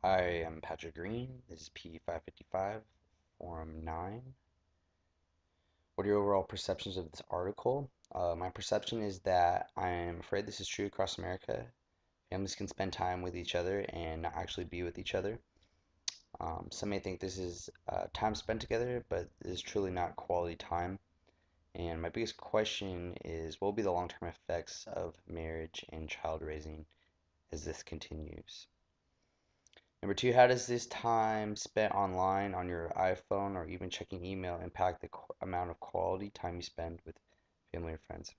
I am Patrick Green. This is P555, Forum 9. What are your overall perceptions of this article? My perception is that I'm afraid this is true across America. Families can spend time with each other and not actually be with each other. Some may think this is time spent together, but this is truly not quality time. And my biggest question is, what will be the long-term effects of marriage and child raising as this continues? Number two, how does this time spent online on your iPhone or even checking email impact the amount of quality time you spend with family or friends?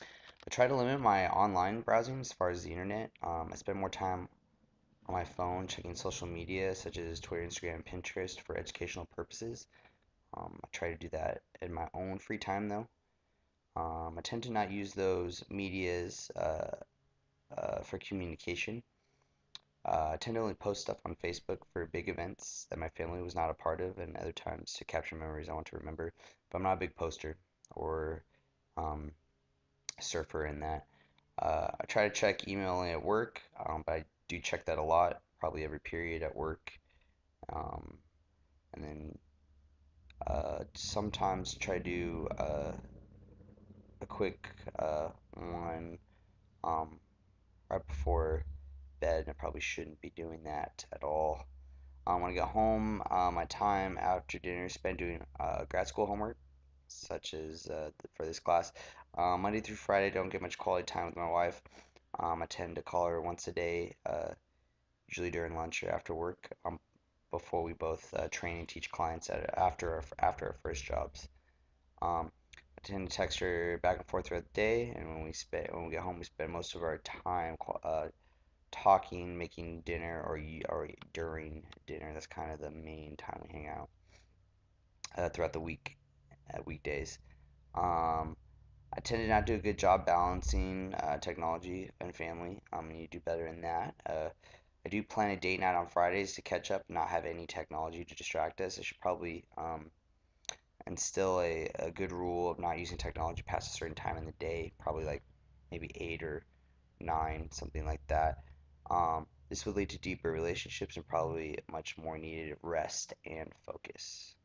I try to limit my online browsing as far as the internet. I spend more time on my phone checking social media such as Twitter, Instagram, and Pinterest for educational purposes. I try to do that in my own free time though. I tend to not use those medias for communication. I tend to only post stuff on Facebook for big events that my family was not a part of, and other times to capture memories I want to remember. But I'm not a big poster or um, surfer in that. I try to check email only at work, but I do check that a lot, probably every period at work. Um, and then sometimes try to do a quick one um, right before bed. I probably shouldn't be doing that at all. When I get home, my time after dinner is spent doing grad school homework, such as for this class. Monday through Friday, I don't get much quality time with my wife. I tend to call her once a day, usually during lunch or after work, before we both train and teach clients after our first jobs. I tend to text her back and forth throughout the day, and when we get home, we spend most of our time talking, making dinner, or during dinner. That's kind of the main time we hang out throughout the week, weekdays. Um, I tend to not do a good job balancing technology and family. I need to do better in that. I do plan a date night on Fridays to catch up, not have any technology to distract us. I should probably instill a good rule of not using technology past a certain time in the day, probably like maybe 8 or 9, something like that. This would lead to deeper relationships and probably much more needed rest and focus.